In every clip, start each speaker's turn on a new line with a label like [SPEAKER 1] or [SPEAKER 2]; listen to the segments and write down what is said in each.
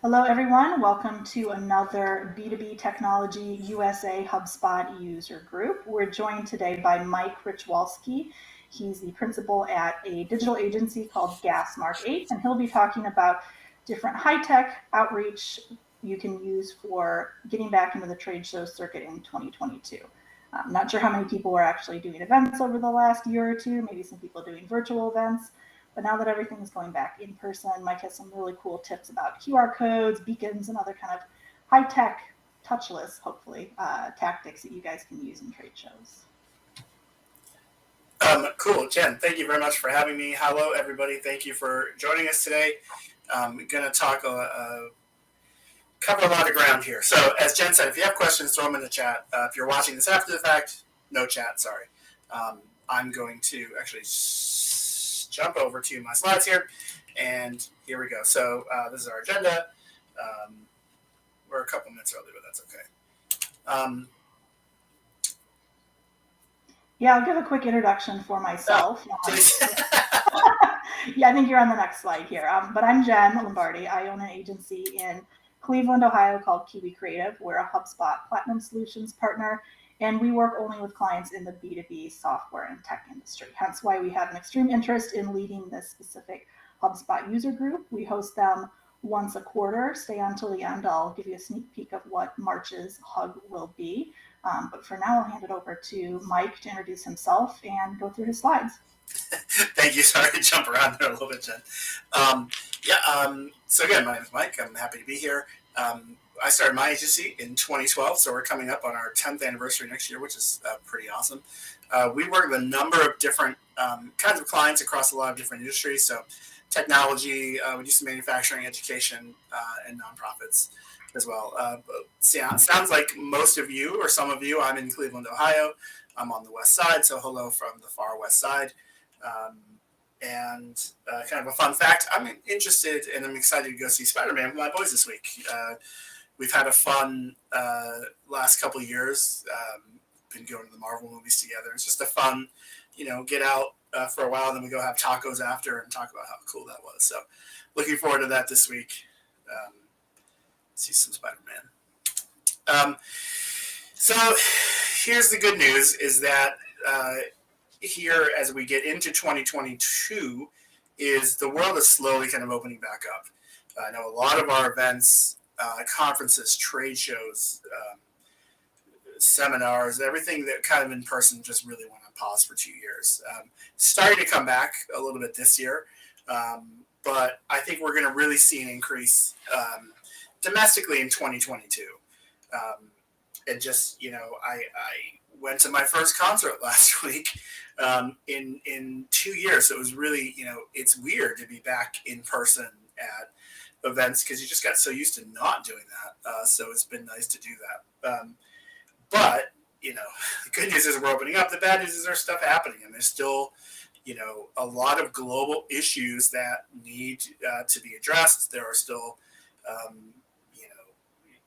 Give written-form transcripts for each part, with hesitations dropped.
[SPEAKER 1] Hello, everyone. Welcome to another B2B Technology USA HubSpot User Group. We're joined today by Mike Richwalsky. He's the principal at a digital agency called Gasmark 8, and he'll be talking about different high-tech outreach you can use for getting back into the trade show circuit in 2022. I'm not sure how many people were actually doing events over the last year or two, maybe some people doing virtual events. But now that everything's going back in person, Mike has some really cool tips about QR codes, beacons, and other kind of high-tech, touchless, hopefully, tactics that you guys can use in trade shows.
[SPEAKER 2] Cool, Jen. Thank you very much for having me. Hello, everybody. Thank you for joining us today. I'm going to talk cover a lot of ground here. So, as Jen said, if you have questions, throw them in the chat. If you're watching this after the fact, no chat. Sorry. I'm going to actually jump over to my slides here, and here we go. So this is our agenda. We're a couple minutes early, but that's okay.
[SPEAKER 1] Yeah, I'll give a quick introduction for myself. Yeah, I think you're on the next slide here. But I'm Jen Lombardi. I own an agency in Cleveland, Ohio called Kiwi Creative. We're a HubSpot Platinum Solutions partner, and we work only with clients in the B2B software and tech industry. Hence why we have an extreme interest in leading this specific HubSpot user group. We host them once a quarter. Stay on till the end. I'll give you a sneak peek of what March's hug will be. But for now, I'll hand it over to Mike to introduce himself and go through his slides.
[SPEAKER 2] Thank you. Sorry to jump around there a little bit, Jen. So again, my name is Mike. I'm happy to be here. I started my agency in 2012, so we're coming up on our 10th anniversary next year, which is pretty awesome. We work with a number of different kinds of clients across a lot of different industries. So technology, we do some manufacturing, education, and nonprofits as well. Sounds like most of you or some of you, I'm in Cleveland, Ohio. I'm on the west side, so hello from the far west side. And kind of a fun fact, I'm interested and I'm excited to go see Spider-Man with my boys this week. We've had a fun last couple of years. Been going to the Marvel movies together. It's just a fun, get out for a while, and then we go have tacos after and talk about how cool that was. So looking forward to that this week. See some Spider-Man. So here's the good news is that here as we get into 2022 is the world is slowly kind of opening back up. I know a lot of our events, conferences, trade shows, seminars, everything that kind of in person just really went on pause for 2 years. Starting to come back a little bit this year, but I think we're going to really see an increase domestically in 2022. And just, I went to my first concert last week in 2 years. So it was really, it's weird to be back in person at events because you just got so used to not doing that. So it's been nice to do that. But, the good news is we're opening up. The bad news is there's stuff happening, and there's still, a lot of global issues that need to be addressed. There are still,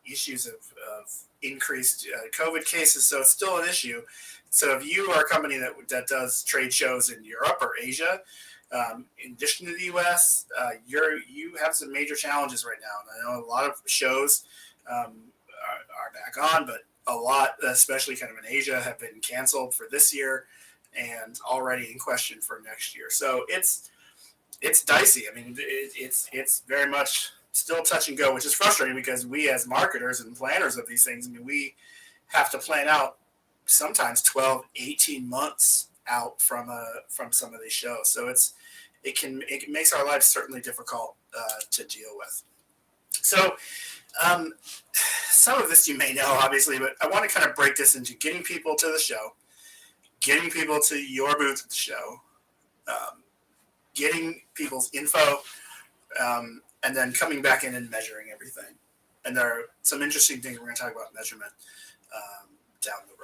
[SPEAKER 2] issues of increased COVID cases, so it's still an issue. So if you are a company that does trade shows in Europe or Asia, in addition to the U.S., you have some major challenges right now. And I know a lot of shows are back on, but a lot, especially kind of in Asia, have been canceled for this year and already in question for next year. So it's dicey. I mean, it's very much still touch and go, which is frustrating because we as marketers and planners of these things, we have to plan out sometimes 12, 18 months out from some of these shows. So it makes our lives certainly difficult to deal with. So some of this you may know, obviously, but I want to kind of break this into getting people to the show, getting people to your booth at the show, getting people's info, and then coming back in and measuring everything. And there are some interesting things we're going to talk about measurement down the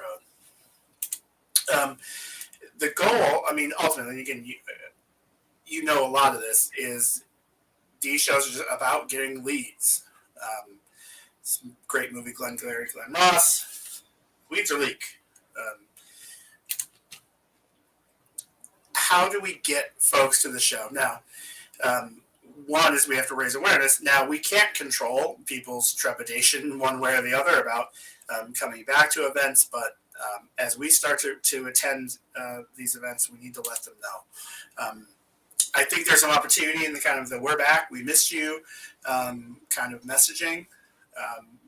[SPEAKER 2] road. The goal, ultimately, again, you know a lot of this, is these shows are just about getting leads. Some great movie, Glenn Ross, Weeds or Leak. How do we get folks to the show? Now, one is we have to raise awareness. Now, we can't control people's trepidation one way or the other about coming back to events, but as we start to attend these events, we need to let them know. I think there's some opportunity in the kind of the "we're back, we missed you" kind of messaging.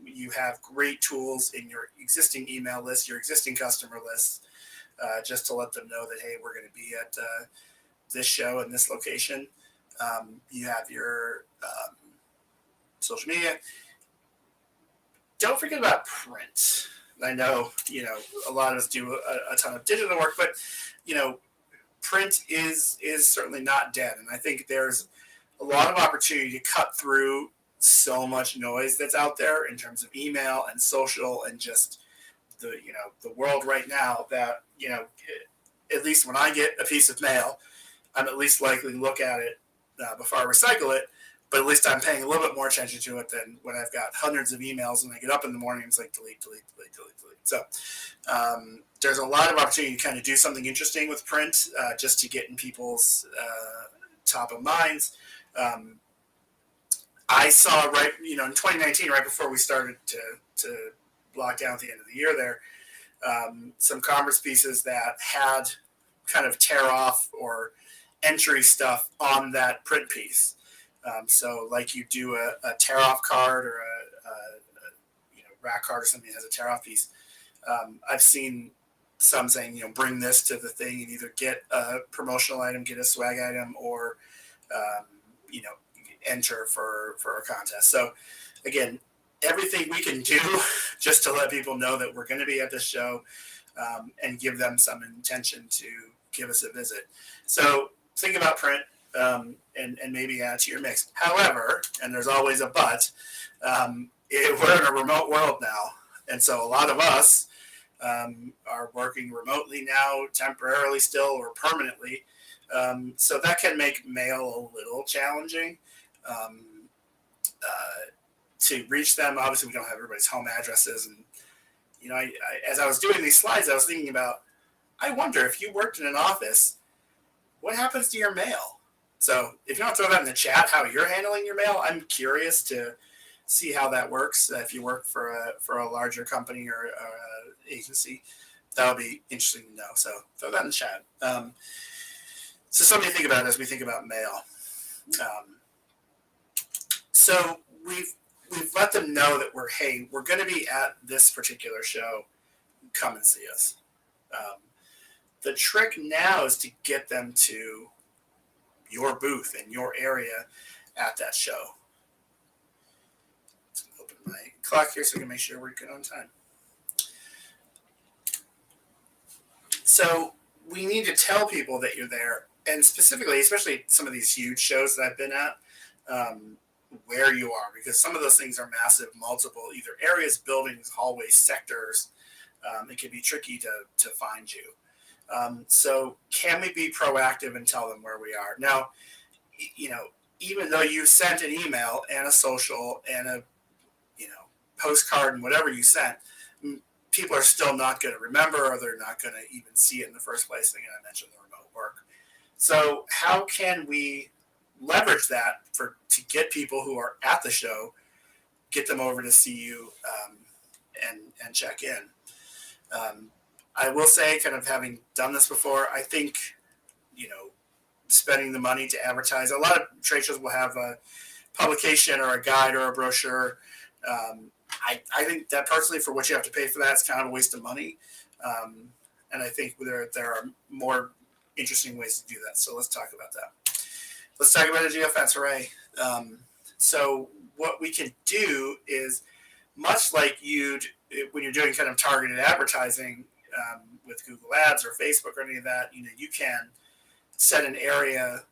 [SPEAKER 2] You have great tools in your existing email list, your existing customer list, just to let them know that, hey, we're going to be at this show in this location. You have your social media. Don't forget about print. I know, a lot of us do a ton of digital work, but, print is certainly not dead. And I think there's a lot of opportunity to cut through so much noise that's out there in terms of email and social and just the world right now that, at least when I get a piece of mail, I'm at least likely to look at it before I recycle it, but at least I'm paying a little bit more attention to it than when I've got hundreds of emails and I get up in the morning and it's like delete. So there's a lot of opportunity to kind of do something interesting with print just to get in people's top of minds. I saw in 2019, right before we started to lock down at the end of the year there, some commerce pieces that had kind of tear off or entry stuff on that print piece. So like you do a tear off card or a rack card or something that has a tear off piece. I've seen some saying, bring this to the thing and either get a promotional item, get a swag item, or, enter for a contest. So again, everything we can do just to let people know that we're going to be at this show and give them some intention to give us a visit. So think about print and maybe add to your mix. However, and there's always a but, we're in a remote world now. And so a lot of us are working remotely now, temporarily still or permanently. So that can make mail a little challenging to reach them. Obviously, we don't have everybody's home addresses. And, I, as I was doing these slides, I was thinking about, I wonder if you worked in an office, what happens to your mail? So if you want to throw that in the chat, how you're handling your mail, I'm curious to see how that works. If you work for a larger company or agency, that would be interesting to know. So throw that in the chat. So something to think about as we think about mail. So we've let them know that we're going to be at this particular show. Come and see us. The trick now is to get them to your booth in your area at that show. Let's open my clock here so we can make sure we're good on time. So we need to tell people that you're there, and specifically, especially some of these huge shows that I've been at, where you are, because some of those things are massive, multiple, either areas, buildings, hallways, sectors. It can be tricky to find you. So can we be proactive and tell them where we are? Now, even though you sent an email and a social and a, postcard and whatever you sent, people are still not going to remember, or they're not going to even see it in the first place. Again, I mentioned the remote work. So how can we leverage that to get people who are at the show, get them over to see you and check in? I will say, kind of having done this before, I think, spending the money to advertise. A lot of trade shows will have a publication or a guide or a brochure. I think that personally, for what you have to pay for that, it's kind of a waste of money. And I think there are more interesting ways to do that. So let's talk about that. Let's talk about a geofence array. So what we can do is, much like when you're doing kind of targeted advertising with Google Ads or Facebook or any of that, you can set an area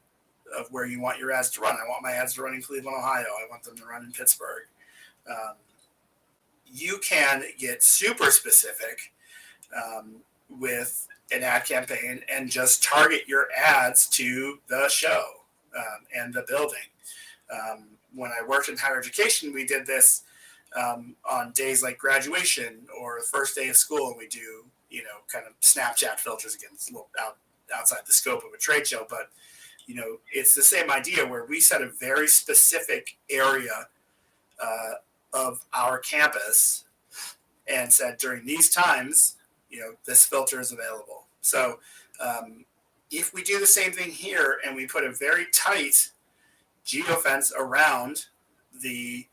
[SPEAKER 2] of where you want your ads to run. I want my ads to run in Cleveland, Ohio. I want them to run in Pittsburgh. You can get super specific with an ad campaign and just target your ads to the show and the building. When I worked in higher education, we did this on days like graduation or the first day of school, and we do, kind of Snapchat filters. Again, it's a little outside the scope of a trade show, but it's the same idea where we set a very specific area of our campus and said during these times, this filter is available. So if we do the same thing here and we put a very tight geofence around the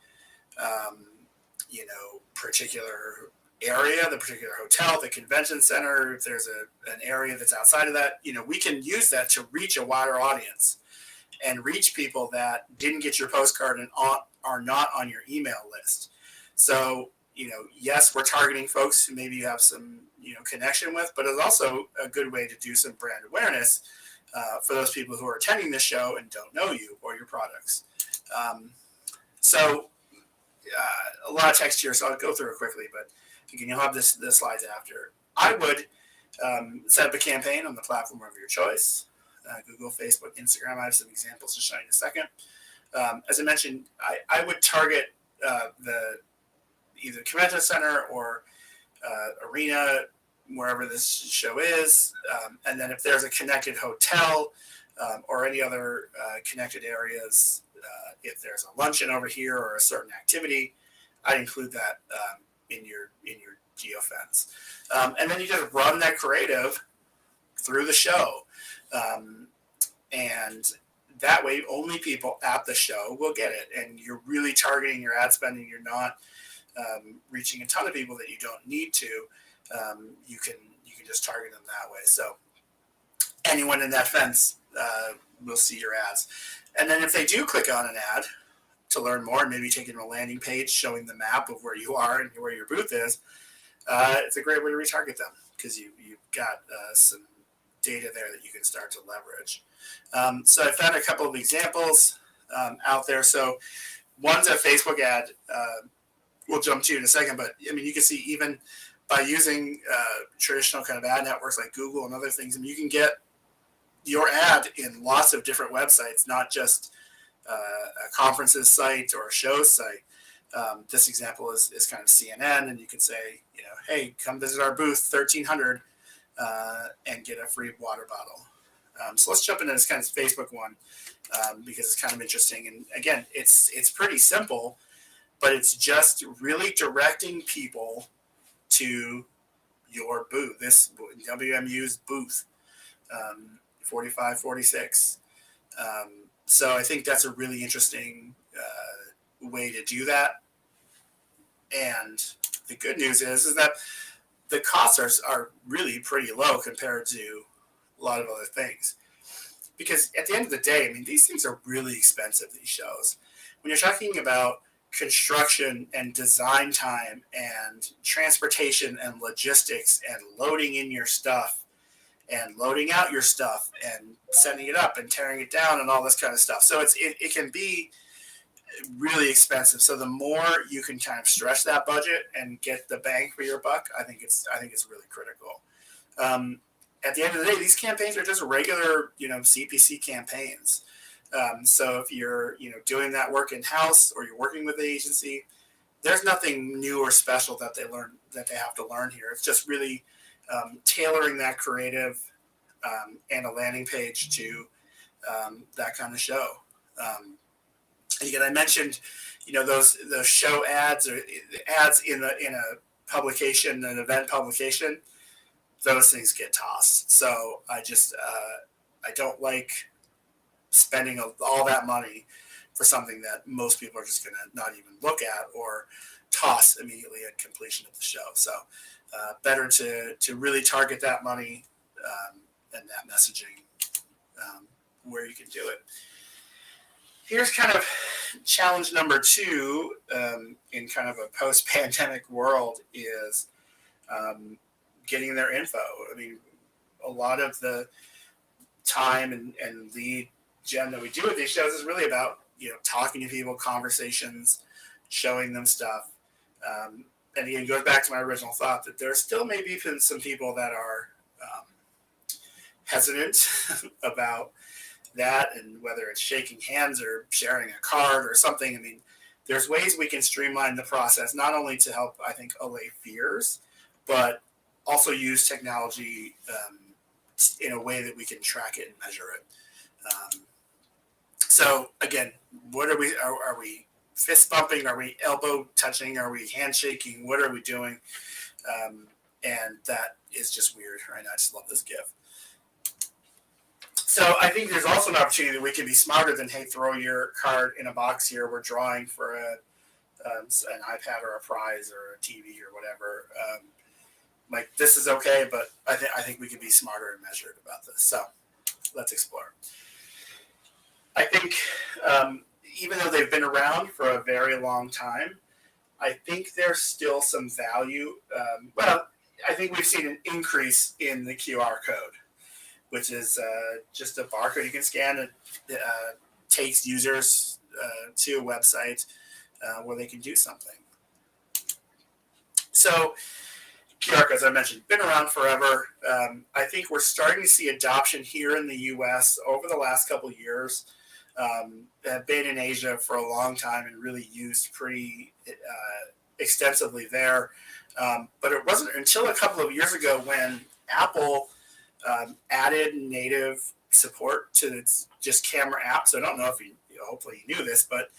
[SPEAKER 2] particular area, the particular hotel, the convention center, if there's an area that's outside of that, we can use that to reach a wider audience and reach people that didn't get your postcard and are not on your email list. So, yes, we're targeting folks who maybe you have some, connection with, but it's also a good way to do some brand awareness for those people who are attending this show and don't know you or your products. So a lot of text here, so I'll go through it quickly, but again, you'll have the slides after. I would set up a campaign on the platform of your choice, Google, Facebook, Instagram. I have some examples to show you in a second. As I mentioned, I would target the either convention center or arena, wherever this show is, and then if there's a connected hotel or any other connected areas, if there's a luncheon over here or a certain activity, I'd include that in your geofence. And then you just run that creative through the show. And that way, only people at the show will get it. And you're really targeting your ad spending. You're not reaching a ton of people that you don't need to. You can just target them that way. So anyone in that fence will see your ads. And then if they do click on an ad to learn more, and maybe taking a landing page showing the map of where you are and where your booth is, it's a great way to retarget them because you've got some data there that you can start to leverage. So I found a couple of examples out there. So one's a Facebook ad. We'll jump to in a second, but I mean, you can see even by using traditional kind of ad networks like Google and other things, you can get your ad in lots of different websites, not just a conference's site or a show's site. This example is kind of CNN, and you can say, hey, come visit our booth 1300 and get a free water bottle. So let's jump into this kind of Facebook one because it's kind of interesting. And again, it's pretty simple, but it's just really directing people to your booth, this WMU's booth, 4546. So I think that's a really interesting way to do that. And the good news is that the costs are really pretty low compared to a lot of other things. Because at the end of the day, I mean, these things are really expensive, these shows. When you're talking about construction and design time and transportation and logistics and loading in your stuff and loading out your stuff and setting it up and tearing it down and all this kind of stuff. So it can be really expensive. So the more you can kind of stretch that budget and get the bang for your buck, I think it's really critical. At the end of the day, these campaigns are just regular, CPC campaigns. So if you're, doing that work in house or you're working with the agency, there's nothing new or special that they have to learn here. It's just really tailoring that creative and a landing page to that kind of show. And again, I mentioned, those show ads or ads in a publication, an event publication. Those things get tossed. So I don't like spending all that money for something that most people are just going to not even look at or toss immediately at completion of the show. So better to really target that money and that messaging where you can do it. Here's kind of challenge number 2 in kind of a post-pandemic world is getting their info. I mean, a lot of the time and lead gen that we do with these shows is really about, talking to people, conversations, showing them stuff. And again, it goes back to my original thought that there still may be some people that are hesitant about that, and whether it's shaking hands or sharing a card or something. I mean, there's ways we can streamline the process, not only to help, I think, allay fears, but also use technology in a way that we can track it and measure it. So again, what are we? Are we fist bumping? Are we elbow touching? Are we handshaking? What are we doing? And that is just weird, right? I just love this GIF. So I think there's also an opportunity that we can be smarter than, hey, throw your card in a box here. We're drawing for an iPad or a prize or a TV or whatever. Like, this is okay, but I think we can be smarter and measured about this. So let's explore. I think even though they've been around for a very long time, I think there's still some value. Well, I think we've seen an increase in the QR code, which is just a barcode you can scan. It takes users to a website where they can do something. So QR codes, I mentioned, been around forever. I think we're starting to see adoption here in the U.S. over the last couple of years. Have been in Asia for a long time and really used pretty extensively there. But it wasn't until a couple of years ago when Apple added native support to its just camera app. So I don't know if hopefully you knew this, but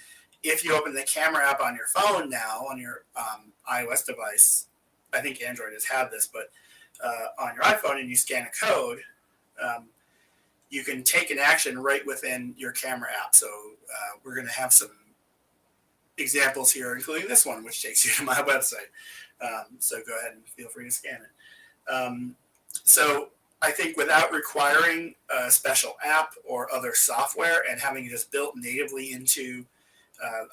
[SPEAKER 2] if you open the camera app on your phone now, on your iOS device, I think Android has had this, but on your iPhone and you scan a code, you can take an action right within your camera app. So we're going to have some examples here, including this one, which takes you to my website. So go ahead and feel free to scan it. So I think without requiring a special app or other software and having it just built natively into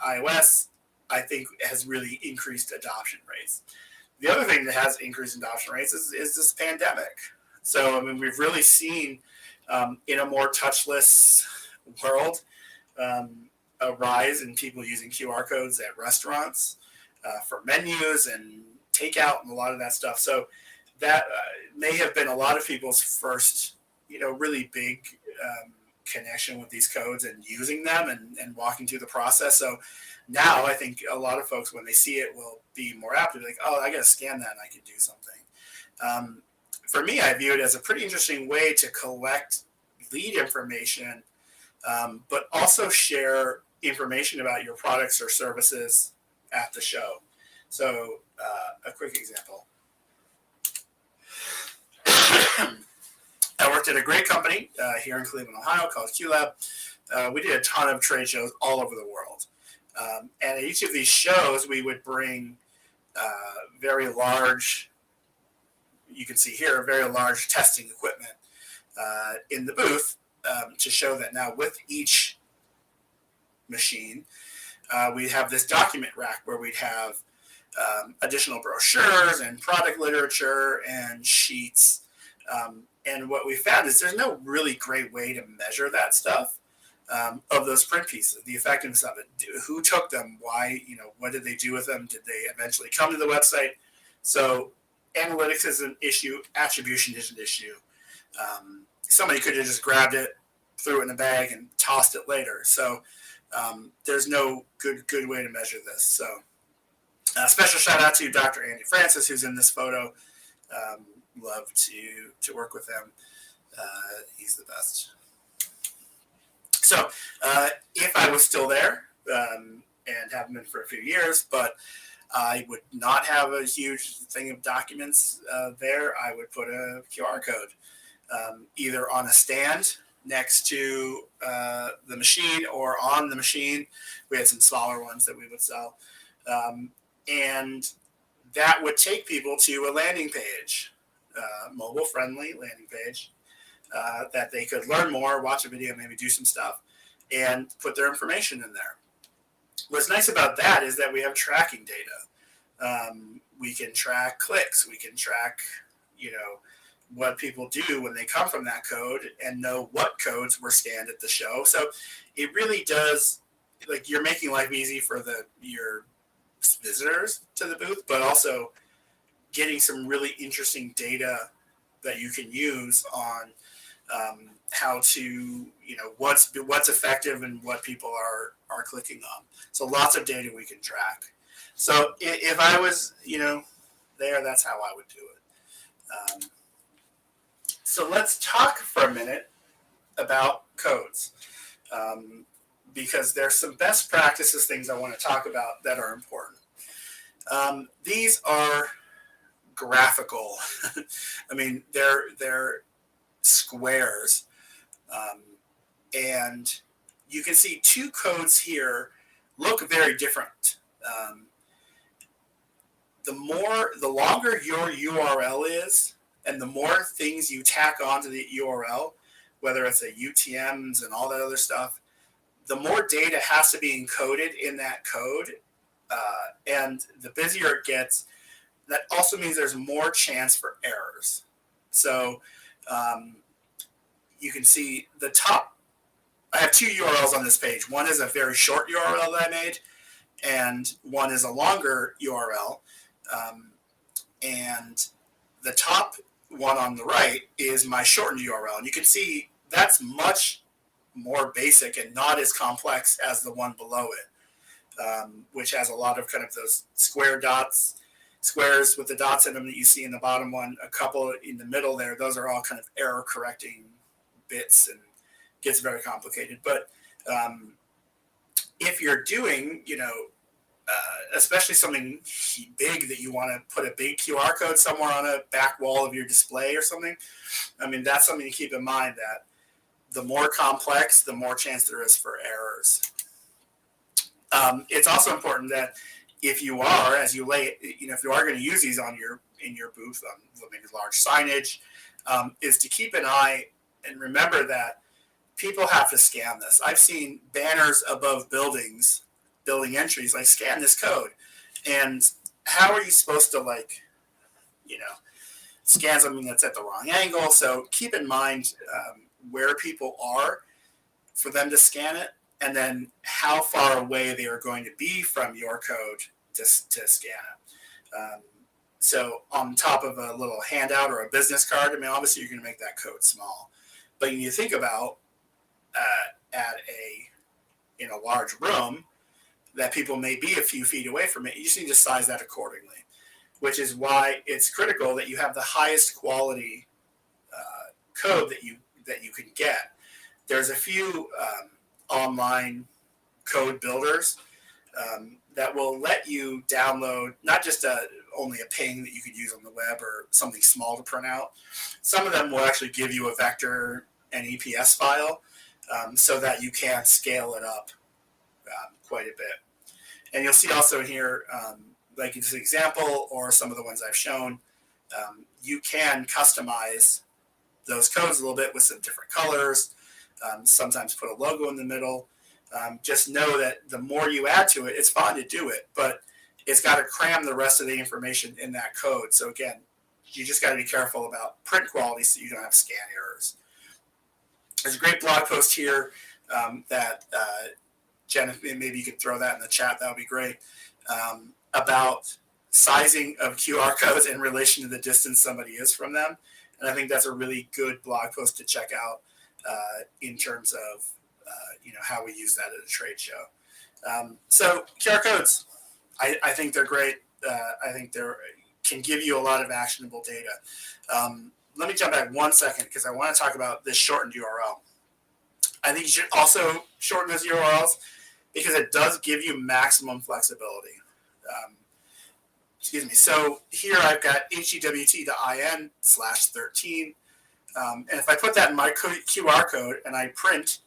[SPEAKER 2] iOS, I think has really increased adoption rates. The other thing that has increased adoption rates is this pandemic. So, I mean, we've really seen in a more touchless world a rise in people using QR codes at restaurants for menus and takeout and a lot of that stuff. So that may have been a lot of people's first, really big connection with these codes and using them and walking through the process. So now I think a lot of folks, when they see it, will be more apt to be like, oh, I got to scan that and I can do something. For me, I view it as a pretty interesting way to collect lead information, but also share information about your products or services at the show. So a quick example. I worked at a great company here in Cleveland, Ohio called QLab. We did a ton of trade shows all over the world. And at each of these shows, we would bring very large, you can see here, very large testing equipment in the booth to show that now with each machine, we have this document rack where we'd have additional brochures and product literature and sheets. And what we found is there's no really great way to measure that stuff of those print pieces, the effectiveness of it, who took them, why, what did they do with them? Did they eventually come to the website? So analytics is an issue. Attribution is an issue. Somebody could have just grabbed it, threw it in a bag, and tossed it later. So there's no good way to measure this. So special shout out to Dr. Andy Francis, who's in this photo. Love to work with him. He's the best. So if I was still there, and haven't been for a few years, but I would not have a huge thing of documents there, I would put a QR code either on a stand next to the machine or on the machine. We had some smaller ones that we would sell. And that would take people to a landing page, mobile-friendly landing page, that they could learn more, watch a video, maybe do some stuff, and put their information in there. What's nice about that is that we have tracking data. We can track clicks. We can track, what people do when they come from that code and know what codes were scanned at the show. So it really does, you're making life easy for your visitors to the booth, but also getting some really interesting data that you can use on how to, what's effective and what people are clicking on. So lots of data we can track. So if I was, there, that's how I would do it. So let's talk for a minute about codes, because there's some best practices things I want to talk about that are important. These are graphical. I mean, they're squares, and you can see two codes here look very different. The longer your URL is, and the more things you tack onto the URL, whether it's a UTMs and all that other stuff, the more data has to be encoded in that code, and the busier it gets. That also means there's more chance for errors. So you can see the top. I have two URLs on this page. One is a very short URL that I made, and one is a longer URL. And the top one on the right is my shortened URL. And you can see that's much more basic and not as complex as the one below it, which has a lot of kind of those squares with the dots in them that you see in the bottom one, a couple in the middle there. Those are all kind of error correcting bits and gets very complicated. But if you're doing, especially something big that you want to put a big QR code somewhere on a back wall of your display or something, I mean, that's something to keep in mind, that the more complex, the more chance there is for errors. It's also important that if you are, as you lay, if you are going to use these in your booth on maybe large signage, is to keep an eye and remember that people have to scan this. I've seen banners above building entries, like, scan this code. And how are you supposed to, scan something that's at the wrong angle? So keep in mind where people are for them to scan it, and then how far away they are going to be from your code to scan it. So on top of a little handout or a business card, I mean, obviously you're going to make that code small. But when you think about in a large room that people may be a few feet away from it, you just need to size that accordingly, which is why it's critical that you have the highest quality code that you can get. There's a few online code builders that will let you download not just only a ping that you could use on the web or something small to print out. Some of them will actually give you a vector and EPS file, so that you can scale it up quite a bit. And you'll see also here, like this example or some of the ones I've shown, you can customize those codes a little bit with some different colors, sometimes put a logo in the middle. Just know that the more you add to it, it's fine to do it, but it's got to cram the rest of the information in that code. So again, you just got to be careful about print quality so you don't have scan errors. There's a great blog post here that Jen, maybe you could throw that in the chat. That would be great. About sizing of QR codes in relation to the distance somebody is from them. And I think that's a really good blog post to check out in terms of how we use that at a trade show. So QR codes, I think they're great. I think they can give you a lot of actionable data. Let me jump back 1 second because I want to talk about this shortened URL. I think you should also shorten those URLs because it does give you maximum flexibility. So here I've got HEWT.IN/13. And if I put that in my QR code and I print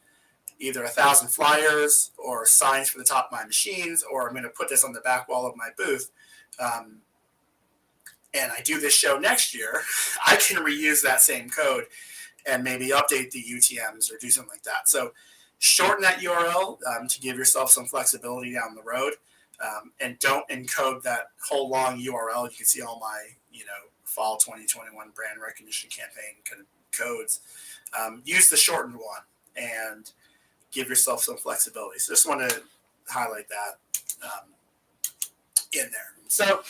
[SPEAKER 2] either 1,000 flyers or signs for the top of my machines, or I'm going to put this on the back wall of my booth, and I do this show next year, I can reuse that same code and maybe update the UTMs or do something like that. So shorten that URL to give yourself some flexibility down the road, and don't encode that whole long URL. You can see all my, fall 2021 brand recognition campaign kind of codes. Use the shortened one and give yourself some flexibility. So just want to highlight that in there. So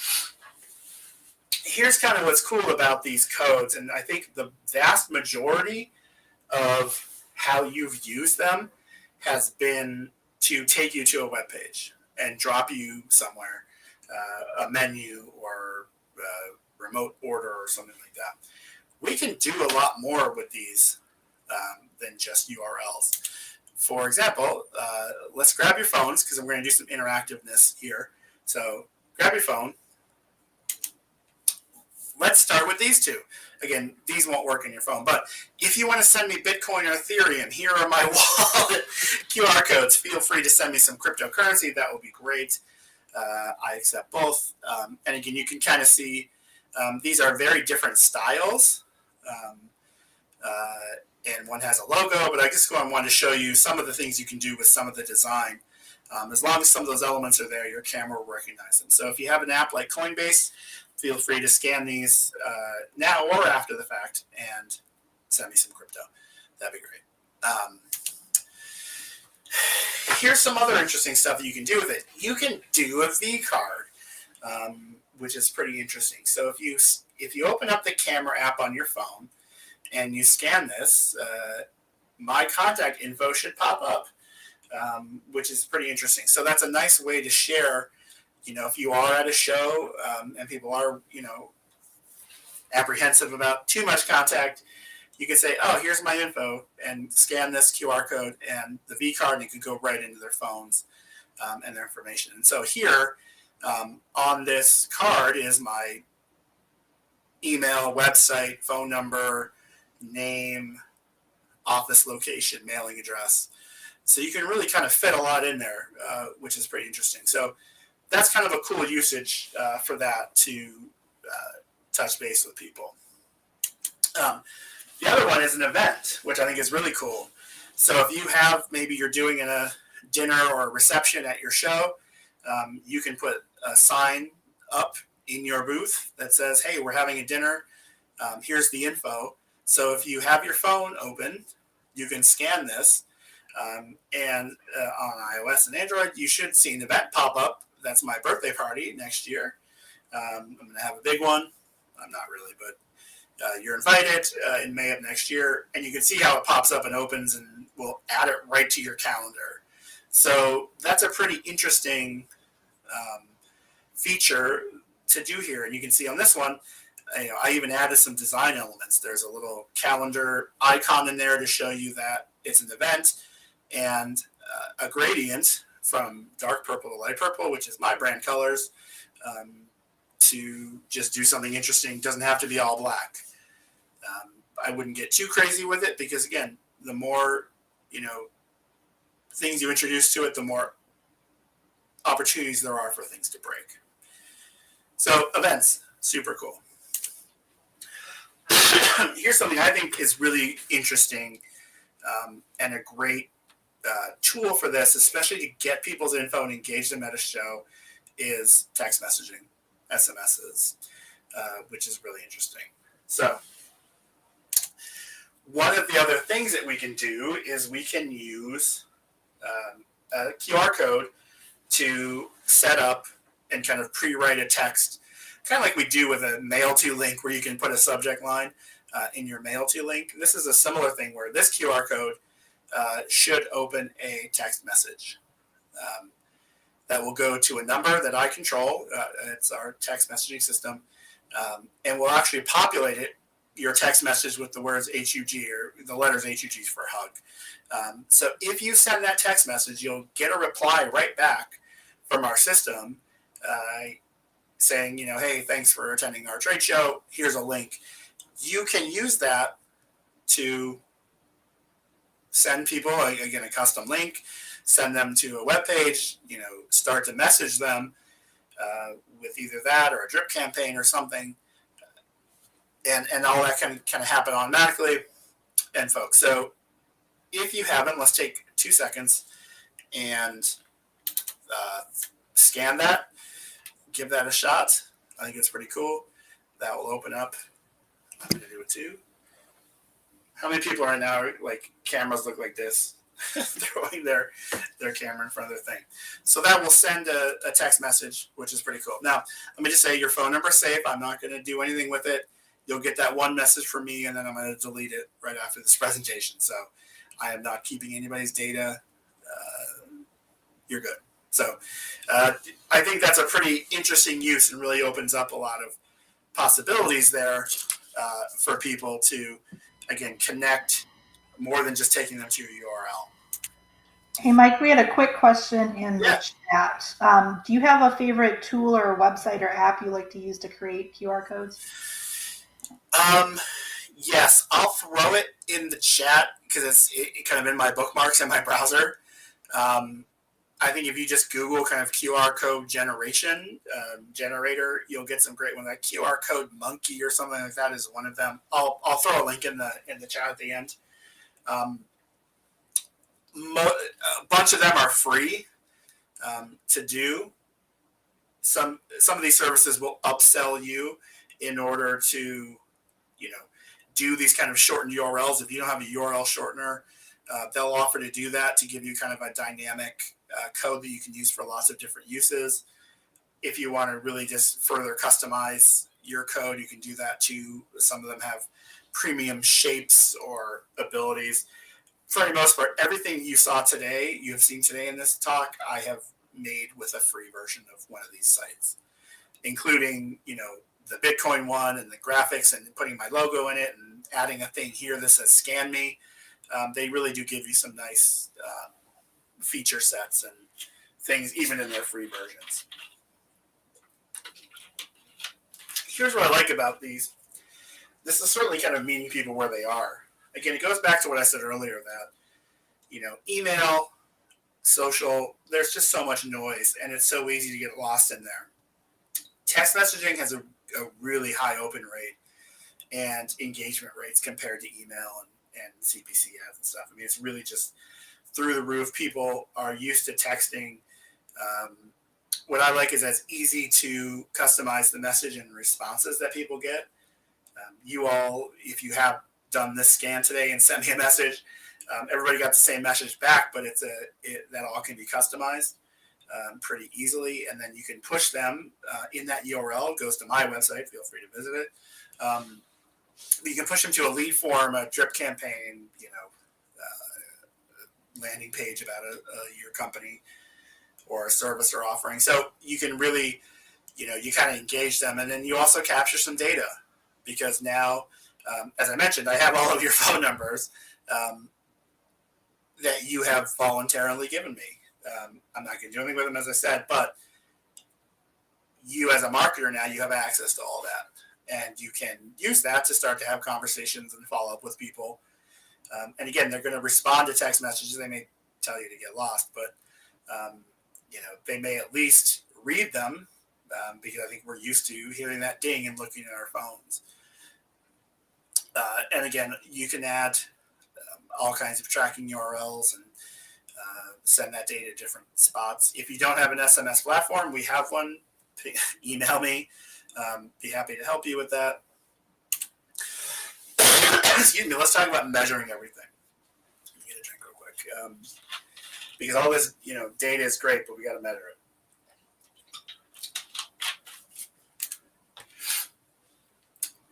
[SPEAKER 2] here's kind of what's cool about these codes, and I think the vast majority of how you've used them has been to take you to a web page and drop you somewhere, a menu or a remote order or something like that. We can do a lot more with these than just URLs. For example, let's grab your phones because I'm going to do some interactiveness here. So grab your phone. Let's start with these two. Again, these won't work on your phone, but if you want to send me Bitcoin or Ethereum, here are my wallet QR codes. Feel free to send me some cryptocurrency. That will be great. I accept both. And again, you can kind of see these are very different styles. And one has a logo, but I just wanted to show you some of the things you can do with some of the design. As long as some of those elements are there, your camera will recognize them. So if you have an app like Coinbase, feel free to scan these now or after the fact and send me some crypto. That'd be great. Here's some other interesting stuff that you can do with it. You can do a V card, which is pretty interesting. So if you open up the camera app on your phone and you scan this, my contact info should pop up, which is pretty interesting. So that's a nice way to share. If you are at a show and people are, apprehensive about too much contact, you can say, oh, here's my info, and scan this QR code and the V card, and it can go right into their phones and their information. And so here on this card is my email, website, phone number, name, office location, mailing address. So you can really kind of fit a lot in there, which is pretty interesting. So that's kind of a cool usage for that to touch base with people. The other one is an event, which I think is really cool. So if you have, maybe you're doing a dinner or a reception at your show, you can put a sign up in your booth that says, hey, we're having a dinner. Here's the info. So if you have your phone open, you can scan this. And on iOS and Android, you should see an event pop up. That's my birthday party next year. I'm going to have a big one. I'm not really, but you're invited in May of next year. And you can see how it pops up and opens, and we'll add it right to your calendar. So that's a pretty interesting feature to do here. And you can see on this one, I even added some design elements. There's a little calendar icon in there to show you that it's an event, and a gradient from dark purple to light purple, which is my brand colors, to just do something interesting. Doesn't have to be all black. I wouldn't get too crazy with it because, again, the more things you introduce to it, the more opportunities there are for things to break. So events, super cool. Here's something I think is really interesting and a great tool for this, especially to get people's info and engage them at a show, is text messaging, SMSs, which is really interesting. So one of the other things that we can do is we can use a QR code to set up and kind of pre-write a text, kind of like we do with a mail to link, where you can put a subject line in your mail to link. This is a similar thing where this QR code should open a text message that will go to a number that I control. It's our text messaging system, and we'll actually populate your text message with the words HUG, or the letters HUG for hug. So if you send that text message, you'll get a reply right back from our system saying, hey, thanks for attending our trade show. Here's a link. You can use that to send people, again, a custom link, send them to a web page, start to message them with either that or a drip campaign or something. And all that can kind of happen automatically. And folks, so if you haven't, let's take 2 seconds and scan that, give that a shot. I think it's pretty cool. That will open up. I'm going to do it too. How many people right now, like, cameras look like this, throwing their camera in front of their thing? So that will send a text message, which is pretty cool. Now, let me just say your phone number is safe. I'm not going to do anything with it. You'll get that one message from me, and then I'm going to delete it right after this presentation. So I am not keeping anybody's data. You're good. So I think that's a pretty interesting use, and really opens up a lot of possibilities there for people to, again, connect more than just taking them to your URL.
[SPEAKER 1] Hey, Mike, we had a quick question in the
[SPEAKER 2] Yeah.
[SPEAKER 1] chat. Do you have a favorite tool or website or app you like to use to create QR codes?
[SPEAKER 2] Yes, I'll throw it in the chat because it's kind of in my bookmarks in my browser. I think if you just Google kind of QR code generator, you'll get some great ones. Like QR code monkey or something like that is one of them. I'll throw a link in the chat at the end. A bunch of them are free to do. Some of these services will upsell you in order to, do these kind of shortened URLs. If you don't have a URL shortener, they'll offer to do that to give you kind of a dynamic code that you can use for lots of different uses. If you want to really just further customize your code, you can do that too. Some of them have premium shapes or abilities. For the most part, everything you have seen today in this talk, I have made with a free version of one of these sites, including, the Bitcoin one and the graphics and putting my logo in it and adding a thing here that says scan me. They really do give you some nice feature sets and things, even in their free versions. Here's what I like about these. This is certainly kind of meeting people where they are. Again, it goes back to what I said earlier that, email, social, there's just so much noise and it's so easy to get lost in there. Text messaging has a really high open rate and engagement rates compared to email and CPC ads and stuff. I mean, it's really just through the roof. People are used to texting. What I like is that it's easy to customize the message and responses that people get. You all, if you have done this scan today and sent me a message, everybody got the same message back, but that all can be customized pretty easily, and then you can push them in that URL. It goes to my website. Feel free to visit it. You can push them to a lead form, a drip campaign, landing page about your company or a service or offering. So you can really, you kind of engage them, and then you also capture some data because now, as I mentioned, I have all of your phone numbers that you have voluntarily given me. I'm not going to do anything with them, as I said, but you as a marketer now, you have access to all that. And you can use that to start to have conversations and follow up with people. And again, they're going to respond to text messages. They may tell you to get lost, but they may at least read them because I think we're used to hearing that ding and looking at our phones. And again, you can add all kinds of tracking URLs and send that data to different spots. If you don't have an SMS platform, we have one. Email me. Be happy to help you with that. Excuse me. Let's talk about measuring everything. Let me get a drink real quick. Because all this, data is great, but we got to measure it.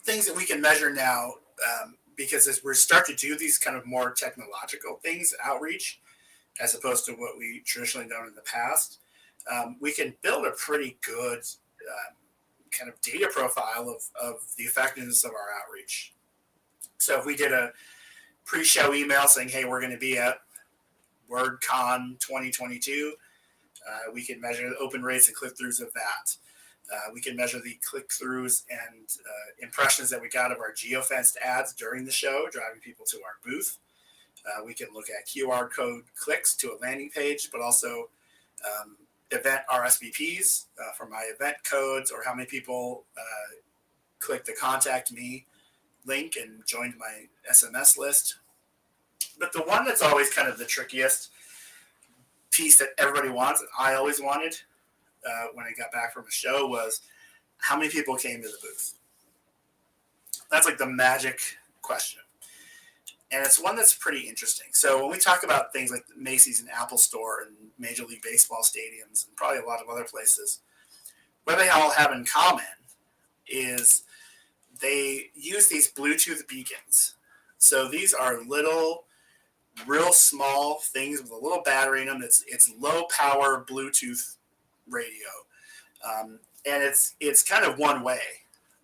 [SPEAKER 2] Things that we can measure now, because as we start to do these kind of more technological things, outreach, as opposed to what we traditionally done in the past, we can build a pretty good kind of data profile of the effectiveness of our outreach. So if we did a pre-show email saying, hey, we're going to be at WordCon 2022, we can measure the open rates and click-throughs of that. We can measure the click-throughs and impressions that we got of our geofenced ads during the show, driving people to our booth. We can look at QR code clicks to a landing page, but also event RSVPs for my event codes, or how many people clicked the contact me link and joined my SMS list. But the one that's always kind of the trickiest piece that everybody wants, and I always wanted when I got back from a show, was how many people came to the booth. That's like the magic question. And it's one that's pretty interesting. So when we talk about things like Macy's and Apple Store and Major League Baseball stadiums and probably a lot of other places, what they all have in common is they use these Bluetooth beacons. So these are little, real small things with a little battery in them. It's low power Bluetooth radio, and it's kind of one way.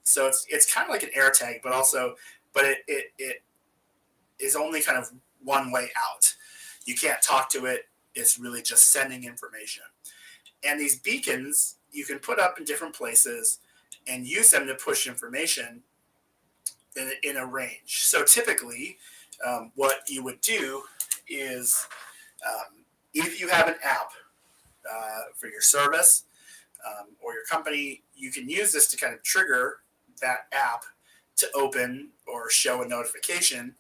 [SPEAKER 2] So it's kind of like an AirTag, but it is only kind of one way out. You can't talk to it. It's really just sending information. And these beacons you can put up in different places and use them to push information in a range. So typically, what you would do is if you have an app for your service or your company, you can use this to kind of trigger that app to open or show a notification.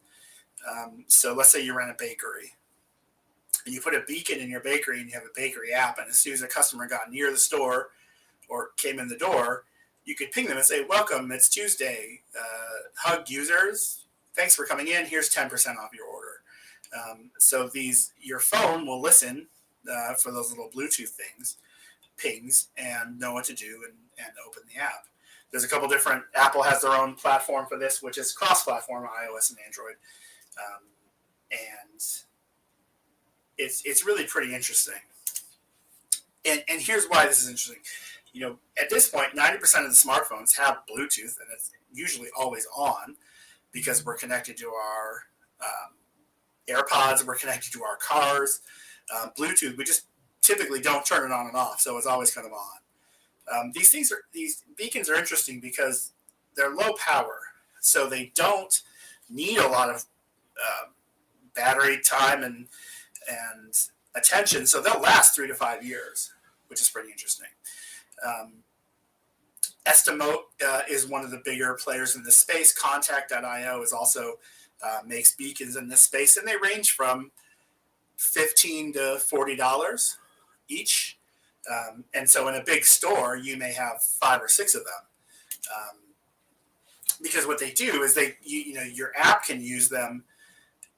[SPEAKER 2] So let's say you run a bakery and you put a beacon in your bakery and you have a bakery app, and as soon as a customer got near the store or came in the door, you could ping them and say, welcome, it's Tuesday. Hug users, thanks for coming in. Here's 10% off your order. So your phone will listen for those little Bluetooth pings, and know what to do and open the app. There's a couple different, Apple has their own platform for this, which is cross-platform, iOS and Android. And it's really pretty interesting. And here's why this is interesting. At this point, 90% of the smartphones have Bluetooth, and it's usually always on because we're connected to our AirPods, we're connected to our cars. Bluetooth, we just typically don't turn it on and off, so it's always kind of on. These beacons are interesting because they're low power, so they don't need a lot of battery time and attention, so they'll last 3 to 5 years, which is pretty interesting. Estimote is one of the bigger players in this space. Contact.io is also makes beacons in this space, and they range from $15 to $40 each. And so in a big store, you may have 5 or 6 of them. Because what they do is your app can use them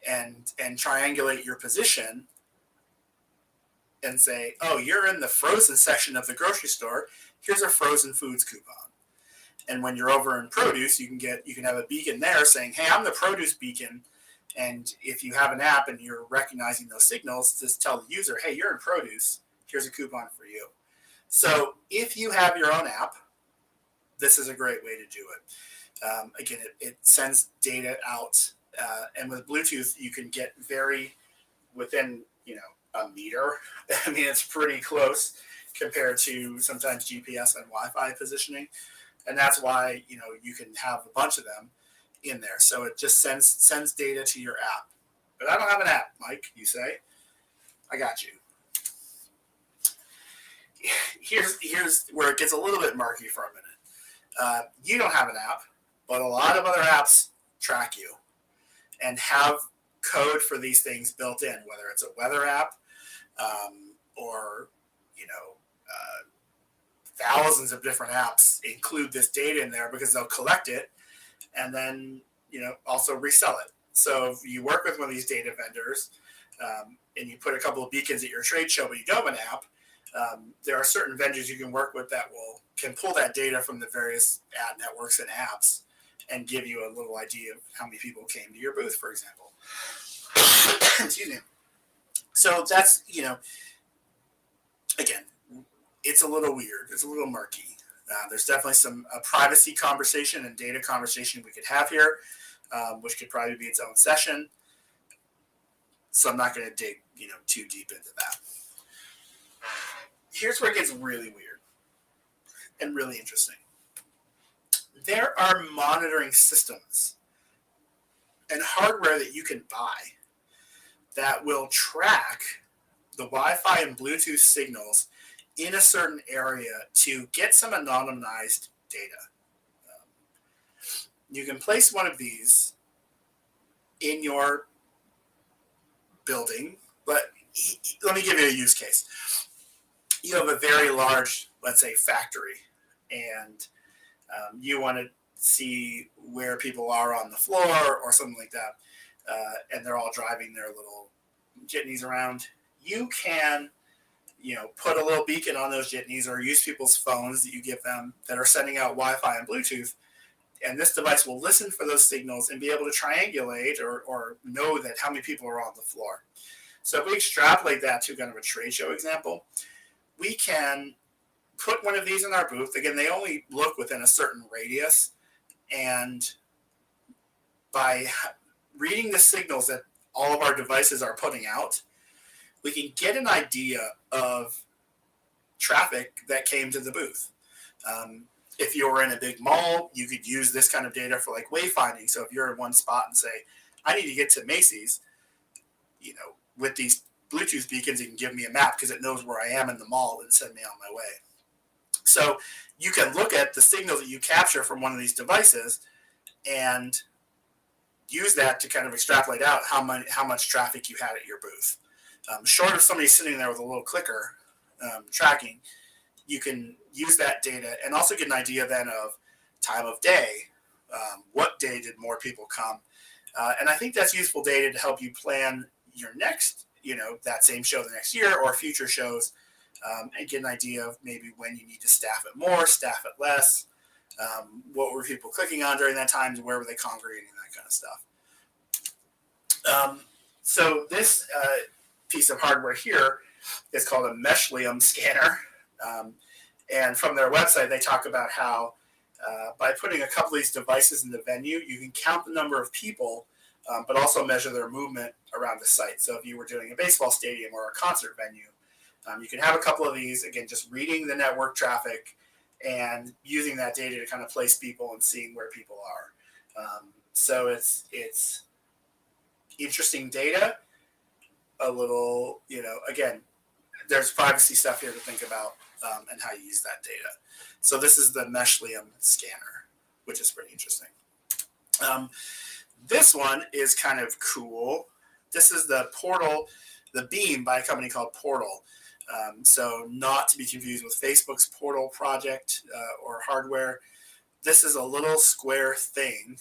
[SPEAKER 2] and triangulate your position and say, oh, you're in the frozen section of the grocery store. Here's a frozen foods coupon. And when you're over in produce, you can have a beacon there saying, hey, I'm the produce beacon. And if you have an app and you're recognizing those signals, just tell the user, hey, you're in produce. Here's a coupon for you. So if you have your own app, this is a great way to do it. Again, it sends data out. And with Bluetooth, you can get within, a meter. I mean, it's pretty close compared to sometimes GPS and Wi-Fi positioning. And that's why, you can have a bunch of them in there. So it just sends data to your app. But I don't have an app, Mike, you say. I got you. Here's where it gets a little bit murky for a minute. You don't have an app, but a lot of other apps track you and have code for these things built in, whether it's a weather app or thousands of different apps include this data in there because they'll collect it and then also resell it. So if you work with one of these data vendors and you put a couple of beacons at your trade show but you don't have an app, there are certain vendors you can work with that can pull that data from the various ad networks and apps and give you a little idea of how many people came to your booth, for example. Excuse me. So that's, again, it's a little weird. It's a little murky. There's definitely a privacy conversation and data conversation we could have here, which could probably be its own session. So I'm not going to dig, too deep into that. Here's where it gets really weird and really interesting. There are monitoring systems and hardware that you can buy that will track the Wi-Fi and Bluetooth signals in a certain area to get some anonymized data. You can place one of these in your building, but let me give you a use case. You have a very large, let's say, factory, and you want to see where people are on the floor or something like that, and they're all driving their little jitneys around. You can, put a little beacon on those jitneys or use people's phones that you give them that are sending out Wi-Fi and Bluetooth, and this device will listen for those signals and be able to triangulate or know that how many people are on the floor. So if we extrapolate that to kind of a trade show example, we can put one of these in our booth. Again, they only look within a certain radius, and by reading the signals that all of our devices are putting out, we can get an idea of traffic that came to the booth. If you were in a big mall, you could use this kind of data for like wayfinding. So if you're in one spot and say, I need to get to Macy's, with these Bluetooth beacons, it can give me a map because it knows where I am in the mall and send me on my way. So you can look at the signal that you capture from one of these devices and use that to kind of extrapolate out how much traffic you had at your booth. Short of somebody sitting there with a little clicker tracking, you can use that data and also get an idea then of time of day. What day did more people come? And I think that's useful data to help you plan your next, that same show the next year or future shows, and get an idea of maybe when you need to staff it more, staff it less. What were people clicking on during that time? Where were they congregating? That kind of stuff. So this piece of hardware here is called a Meshlium scanner. And from their website, they talk about how by putting a couple of these devices in the venue, you can count the number of people, but also measure their movement around the site. So if you were doing a baseball stadium or a concert venue, you can have a couple of these, again, just reading the network traffic and using that data to kind of place people and seeing where people are. So it's interesting data, a little, again, there's privacy stuff here to think about and how you use that data. So this is the Meshlium scanner, which is pretty interesting. This one is kind of cool. This is the Portal, the Beam by a company called Portal. So not to be confused with Facebook's Portal project or hardware. This is a little square thing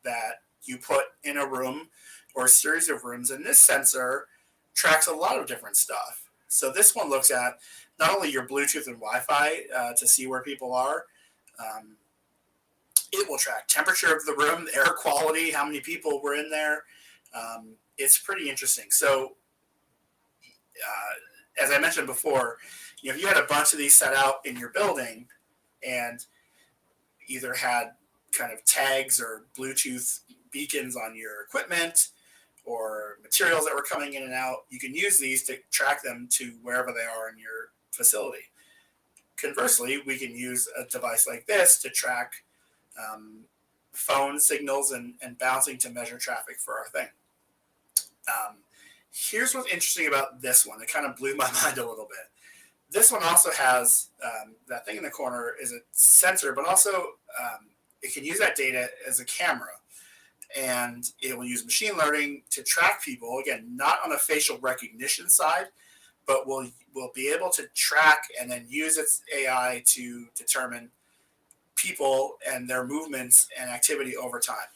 [SPEAKER 2] that you put in a room or a series of rooms, and this sensor tracks a lot of different stuff. So this one looks at not only your Bluetooth and Wi-Fi to see where people are, it will track temperature of the room, air quality, how many people were in there. It's pretty interesting. So as I mentioned before, if you had a bunch of these set out in your building and either had kind of tags or Bluetooth beacons on your equipment or materials that were coming in and out, you can use these to track them to wherever they are in your facility. Conversely, we can use a device like this to track phone signals and bouncing to measure traffic for our thing. Here's what's interesting about this one. It kind of blew my mind a little bit. This one also has that thing in the corner is a sensor, but also it can use that data as a camera. And it will use machine learning to track people, again, not on a facial recognition side, but will be able to track and then use its AI to determine people and their movements and activity over time.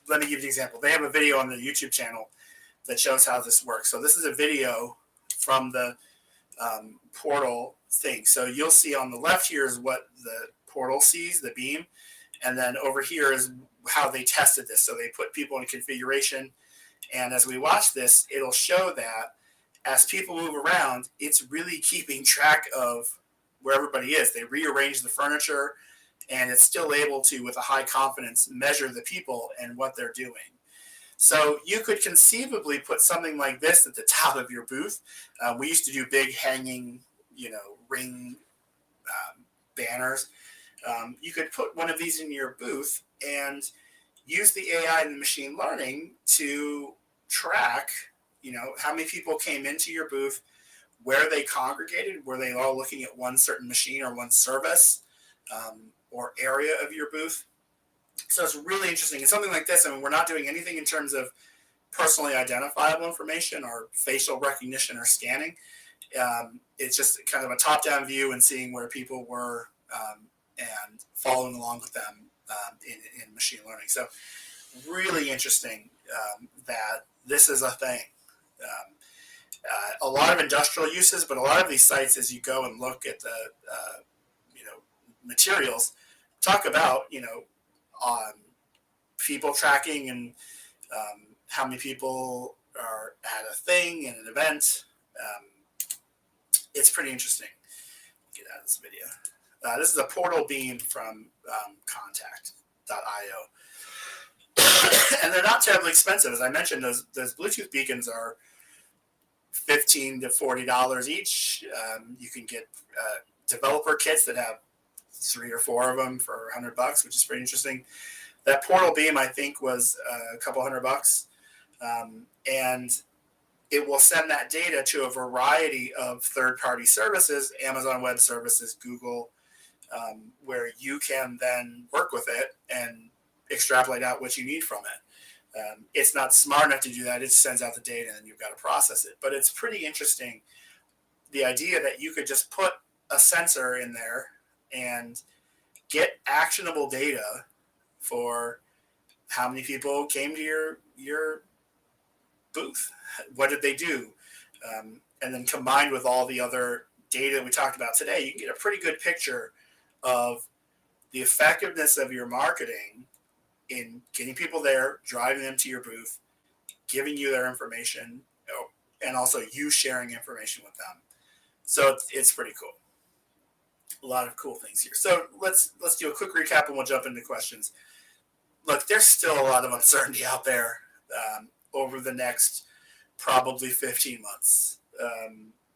[SPEAKER 2] Let me give you an example. They have a video on the YouTube channel that shows how this works. So this is a video from the Portal thing. So you'll see on the left here is what the Portal sees, the beam, and then over here is how they tested this. So they put people in configuration, and as we watch this, it'll show that as people move around, it's really keeping track of where everybody is. They rearrange the furniture, and it's still able to, with a high confidence, measure the people and what they're doing. So you could conceivably put something like this at the top of your booth. We used to do big hanging, ring banners. You could put one of these in your booth and use the AI and the machine learning to track, how many people came into your booth, where they congregated, were they all looking at one certain machine or one service or area of your booth. So it's really interesting. And something like this, we're not doing anything in terms of personally identifiable information or facial recognition or scanning. It's just kind of a top-down view and seeing where people were and following along with them in machine learning. So really interesting that this is a thing. A lot of industrial uses, but a lot of these sites, as you go and look at the materials, talk about on people tracking and how many people are at a thing and an event. It's pretty interesting. Get out of this video. This is a Portal Beam from contact.io. And they're not terribly expensive. As I mentioned, those Bluetooth beacons are $15 to $40 each. You can get developer kits that have 3 or 4 of them for $100, which is pretty interesting. That portal beam, I think, was a couple $100, and it will send that data to a variety of third-party services, Amazon Web Services, Google, where you can then work with it and extrapolate out what you need from it. It's not smart enough to do that. It sends out the data and you've got to process it. But it's pretty interesting, the idea that you could just put a sensor in there and get actionable data for how many people came to your booth, what did they do, and then combined with all the other data that we talked about today, you can get a pretty good picture of the effectiveness of your marketing in getting people there, driving them to your booth, giving you their information, and also you sharing information with them. So it's pretty cool. A lot of cool things here. So let's do a quick recap and we'll jump into questions. Look, there's still a lot of uncertainty out there over the next probably 15 months.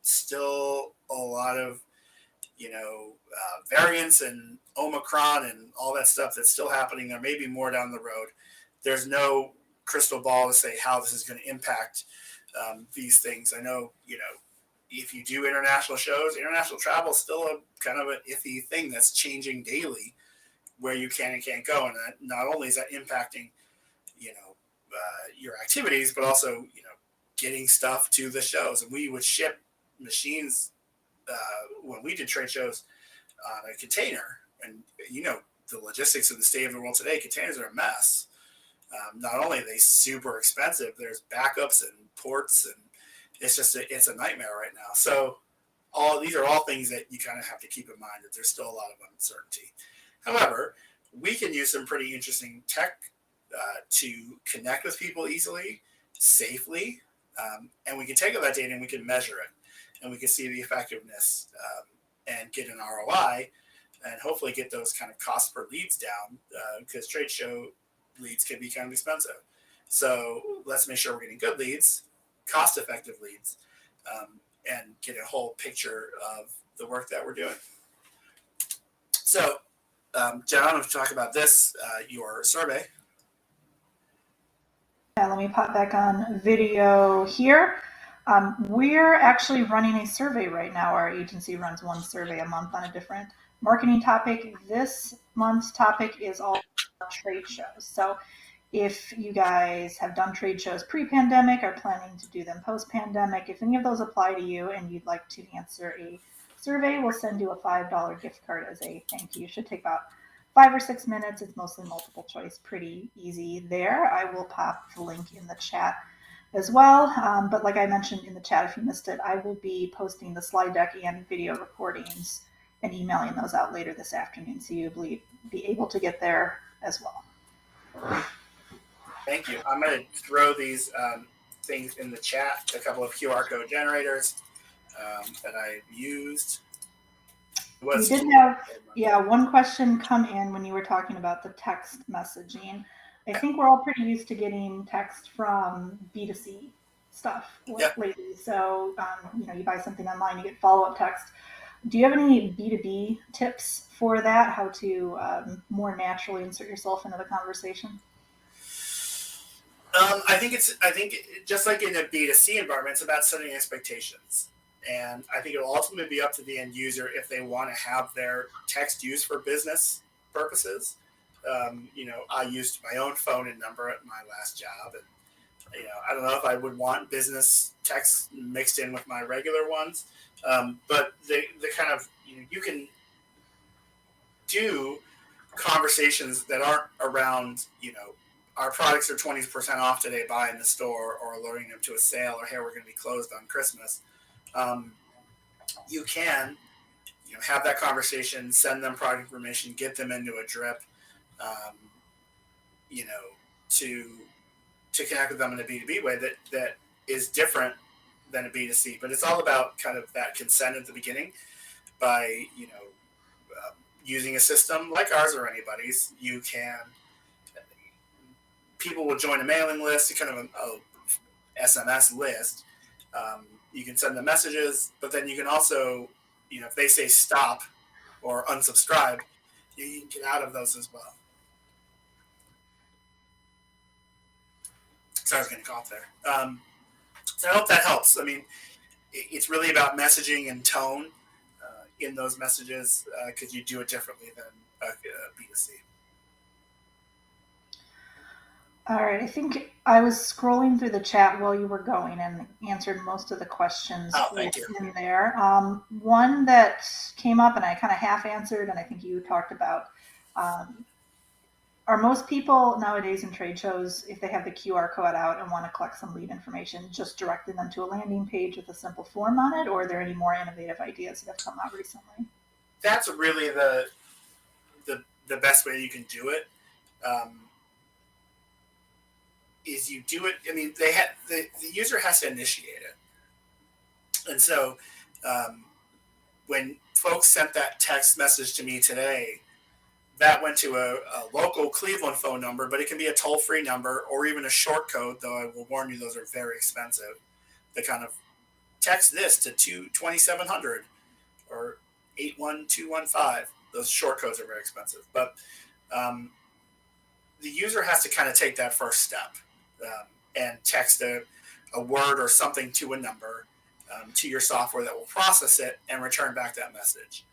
[SPEAKER 2] Still a lot of, variants and Omicron and all that stuff that's still happening. There may be more down the road. There's no crystal ball to say how this is going to impact these things. I know, if you do international shows, international travel is still a kind of an iffy thing that's changing daily, where you can and can't go. And that, not only is that impacting, your activities, but also, getting stuff to the shows. And we would ship machines when we did trade shows on a container. And, the logistics of the state of the world today, containers are a mess. Not only are they super expensive, there's backups and ports, and it's a nightmare right now. So these are all things that you kind of have to keep in mind, that there's still a lot of uncertainty. However, we can use some pretty interesting tech to connect with people easily, safely, and we can take all that data and we can measure it, and we can see the effectiveness and get an ROI, and hopefully get those kind of cost per leads down, because trade show leads can be kind of expensive. So let's make sure we're getting good leads, cost-effective leads, and get a whole picture of the work that we're doing. So, Jen, I'm going to talk about this, your survey.
[SPEAKER 1] Yeah, let me pop back on video here. We're actually running a survey right now. Our agency runs one survey a month on a different marketing topic. This month's topic is all trade shows. So if you guys have done trade shows pre-pandemic, are planning to do them post-pandemic, if any of those apply to you and you'd like to answer a survey, we'll send you a $5 gift card as a thank you. It should take about 5 or 6 minutes. It's mostly multiple choice, pretty easy there. I will pop the link in the chat as well. But like I mentioned in the chat, if you missed it, I will be posting the slide deck and video recordings and emailing those out later this afternoon, so you'll be able to get there as well.
[SPEAKER 2] Thank you. I'm going to throw these things in the chat, a couple of QR code generators that I used.
[SPEAKER 1] We did have, one question come in when you were talking about the text messaging. I think we're all pretty used to getting text from B2C stuff lately. So, you buy something online, you get follow-up text. Do you have any B2B tips for that? How to more naturally insert yourself into the conversation?
[SPEAKER 2] I think just like in a B2C environment, it's about setting expectations. And I think it'll ultimately be up to the end user if they want to have their text used for business purposes. I used my own phone and number at my last job, and I don't know if I would want business text mixed in with my regular ones. But the kind of you can do conversations that aren't around our products are 20% off today, buy in the store, or alerting them to a sale, or hey, we're going to be closed on Christmas. You can have that conversation, send them product information, get them into a drip, to connect with them in a B2B way that is different than a B2C. But it's all about kind of that consent at the beginning. By using a system like ours or anybody's, you can people will join a mailing list, kind of a SMS list. You can send them messages, but then you can also, if they say stop or unsubscribe, you can get out of those as well. Sorry, I was going to cough there. So I hope that helps. I mean, it's really about messaging and tone in those messages, because you do it differently than B2C.
[SPEAKER 1] All right, I think I was scrolling through the chat while you were going and answered most of the questions
[SPEAKER 2] Thank you.
[SPEAKER 1] in there. One that came up and I kind of half answered, and I think you talked about, are most people nowadays in trade shows, if they have the QR code out and want to collect some lead information, just directing them to a landing page with a simple form on it, or are there any more innovative ideas that have come out recently?
[SPEAKER 2] That's really the best way you can do it. Is you do it. I mean, the user has to initiate it, and so when folks sent that text message to me today, that went to a local Cleveland phone number, but it can be a toll-free number or even a short code, though I will warn you, those are very expensive. The kind of text this to 2700 or 81215. Those short codes are very expensive, but the user has to kind of take that first step and text a word or something to a number to your software that will process it and return back that message.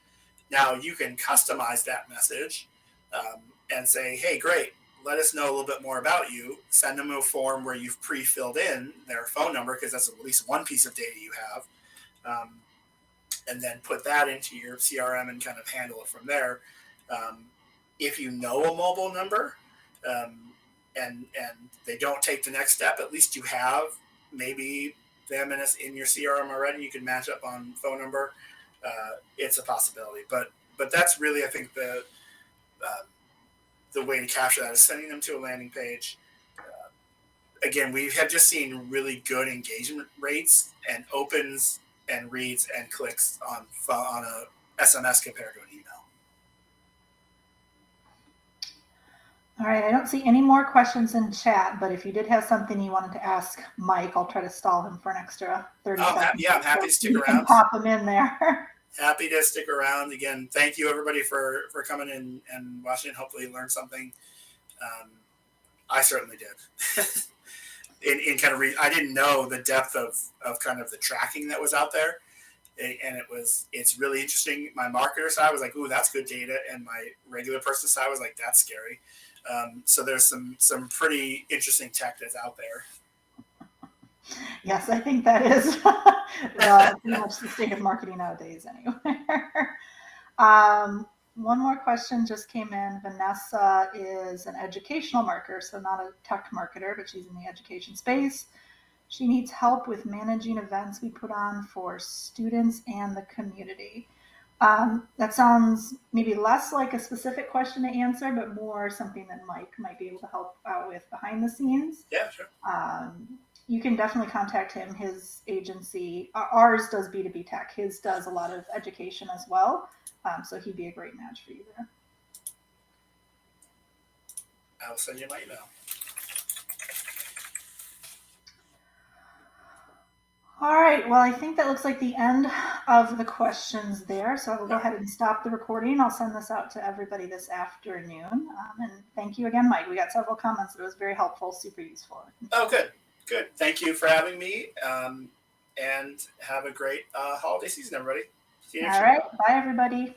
[SPEAKER 2] Now you can customize that message and say, hey, great, let us know a little bit more about you. Send them a form where you've pre-filled in their phone number, because that's at least one piece of data you have, and then put that into your CRM and kind of handle it from there. If you know a mobile number and they don't take the next step, at least you have maybe them in your CRM already. You can match up on phone number. It's a possibility, but that's really, I think, the way to capture that is sending them to a landing page. Again, we have just seen really good engagement rates and opens and reads and clicks on a SMS compared to an email.
[SPEAKER 1] All right, I don't see any more questions in chat, but if you did have something you wanted to ask Mike, I'll try to stall him for an extra 30 seconds.
[SPEAKER 2] Yeah, I'm happy to stick around.
[SPEAKER 1] You can pop him in there.
[SPEAKER 2] Happy to stick around. Again, thank you everybody for coming in and watching. Hopefully you learned something. I certainly did. in kind of I didn't know the depth of kind of the tracking that was out there. And it's really interesting. My marketer side was like, ooh, that's good data. And my regular person side was like, that's scary. So there's some pretty interesting tech that's out there.
[SPEAKER 1] Yes, I think that is pretty much the state of marketing nowadays anyway. One more question just came in. Vanessa is an educational marketer, so not a tech marketer, but she's in the education space. She needs help with managing events we put on for students and the community. That sounds maybe less like a specific question to answer, but more something that Mike might be able to help out with behind the scenes.
[SPEAKER 2] Yeah, sure.
[SPEAKER 1] You can definitely contact him. His agency, ours does B2B Tech. His does a lot of education as well. So he'd be a great match for you there.
[SPEAKER 2] I'll send you my email.
[SPEAKER 1] All right, well, I think that looks like the end of the questions there. So I will go ahead and stop the recording. I'll send this out to everybody this afternoon. And thank you again, Mike. We got several comments. It was very helpful, super useful.
[SPEAKER 2] Oh, good. Thank you for having me. And have a great holiday season, everybody. See you next year.
[SPEAKER 1] All right, bye, everybody.